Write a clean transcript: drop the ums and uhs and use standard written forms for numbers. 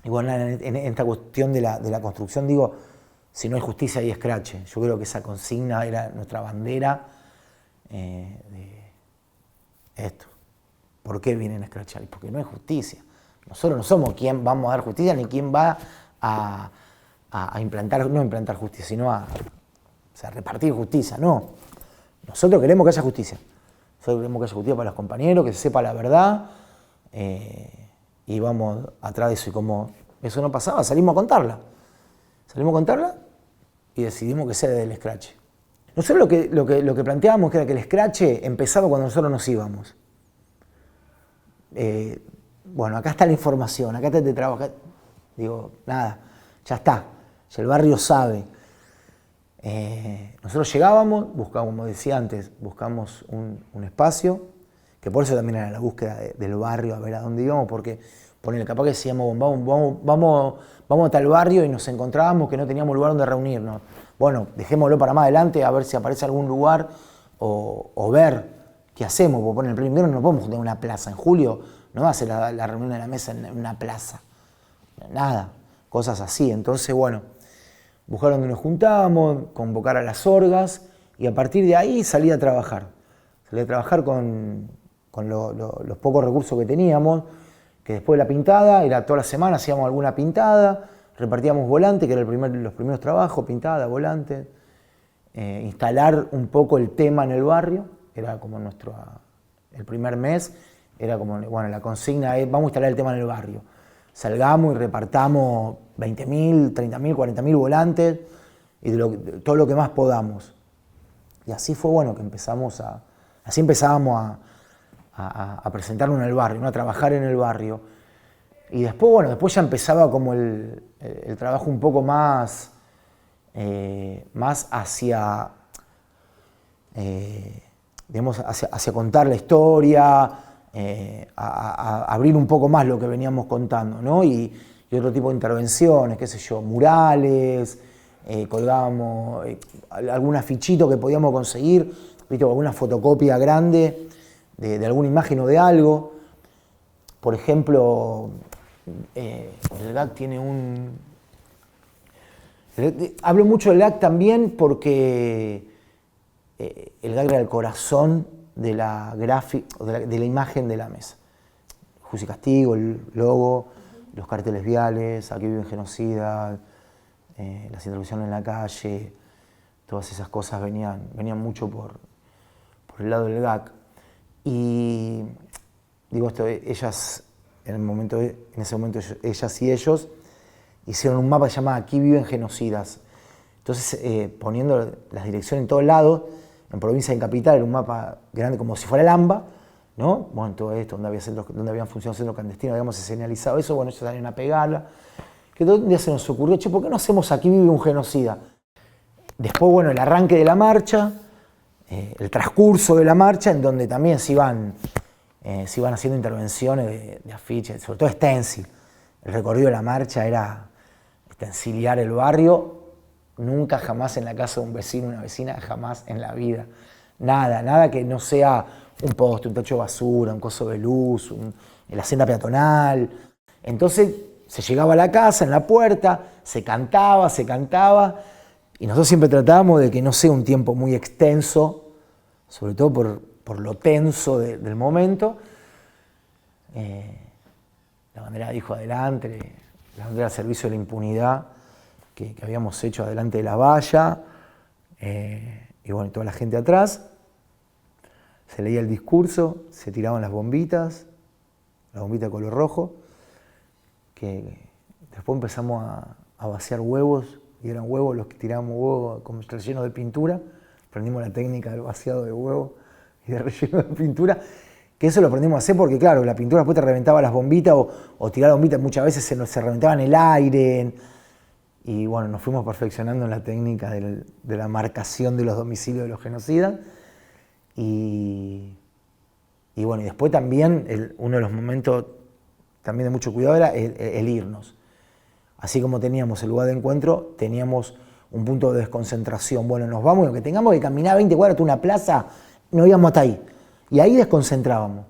Y bueno, en esta cuestión de la construcción, digo, si no hay justicia hay escrache. Yo creo que esa consigna era nuestra bandera de esto. ¿Por qué vienen a escrachar? Porque no hay justicia. Nosotros no somos quien vamos a dar justicia ni quien va a implantar, no implantar justicia, sino a repartir justicia, no. Nosotros queremos que haya justicia. Nosotros queremos que haya justicia para los compañeros, que se sepa la verdad, y vamos atrás de eso. Y como eso no pasaba, salimos a contarla. Salimos a contarla y decidimos que sea del escrache. Nosotros lo que planteábamos que era que el escrache empezaba cuando nosotros nos íbamos. Bueno, acá está la información, acá está el trabajo. Digo, nada, ya está, ya el barrio sabe. Nosotros llegábamos, buscamos, como decía antes, buscamos un espacio, que por eso también era la búsqueda del barrio, a ver a dónde íbamos, porque ponele, capaz que decíamos, vamos a tal barrio y nos encontrábamos que no teníamos lugar donde reunirnos. Bueno, dejémoslo para más adelante a ver si aparece algún lugar o ver qué hacemos, porque en el pleno invierno no podemos juntar en una plaza. En julio no va a ser la reunión de la mesa en una plaza. Nada, cosas así. Entonces, bueno, buscar donde nos juntábamos, convocar a las orgas y a partir de ahí salir a trabajar. Salir a trabajar con los pocos recursos que teníamos, que después de la pintada, era toda la semana, hacíamos alguna pintada, repartíamos volante, que era los primeros trabajos, pintada, volante, instalar un poco el tema en el barrio, era como el primer mes, era como, bueno, la consigna es, vamos a instalar el tema en el barrio. Salgamos y repartamos 20.000, 30.000, 40.000 volantes y todo lo que más podamos. Y así fue, bueno, que así empezábamos a presentarnos en el barrio, ¿no? A trabajar en el barrio. Y después, bueno, después ya empezaba como el trabajo un poco más hacia, digamos, hacia contar la historia, a abrir un poco más lo que veníamos contando, ¿no? Y otro tipo de intervenciones, qué sé yo, murales, colgábamos algún afichito que podíamos conseguir, ¿viste? Alguna fotocopia grande de alguna imagen o de algo. Por ejemplo, el GAC tiene hablo mucho del GAC también porque el GAC era el corazón de la imagen de la mesa. Juicio y Castigo, el logo, los carteles viales, Aquí viven genocidas, las intervenciones en la calle, todas esas cosas venían mucho por el lado del GAC. Y digo esto, ellas, en ese momento ellas y ellos hicieron un mapa que se llama Aquí viven genocidas. Entonces, poniendo las direcciones en todos lados, en provincia y en capital, era un mapa grande como si fuera el AMBA, ¿no? Bueno, todo esto, donde habían funcionado centros clandestinos, habíamos señalizado eso, bueno, ellos salieron a pegarla. Que todo un día se nos ocurrió, che, ¿por qué no hacemos Aquí vive un genocida? Después, bueno, el arranque de la marcha, el transcurso de la marcha, en donde también se iban haciendo intervenciones de afiches, sobre todo stencil. El recorrido de la marcha era stencilear el barrio, nunca jamás en la casa de un vecino, una vecina, jamás en la vida. Nada que no sea un poste, un tacho de basura, un coso de luz, la senda peatonal. Entonces se llegaba a la casa, en la puerta, se cantaba, y nosotros siempre tratábamos de que no sea un tiempo muy extenso, sobre todo por lo tenso del momento. La bandera dijo adelante, la bandera al servicio de la impunidad que habíamos hecho adelante de la valla, y bueno, toda la gente atrás. Se leía el discurso, se tiraban las bombitas, la bombita de color rojo, que después empezamos a vaciar huevos, y eran huevos los que tirábamos huevos como relleno de pintura. Aprendimos la técnica del vaciado de huevos y de relleno de pintura, que eso lo aprendimos a hacer porque, claro, la pintura después te reventaba las bombitas o tirar bombitas muchas veces se reventaba en el aire. Y bueno, nos fuimos perfeccionando en la técnica de la marcación de los domicilios de los genocidas. Y bueno, y después también, uno de los momentos también de mucho cuidado era el irnos. Así como teníamos el lugar de encuentro, teníamos un punto de desconcentración. Bueno, nos vamos y aunque tengamos que caminar 20 cuadras a una plaza, nos íbamos hasta ahí. Y ahí desconcentrábamos.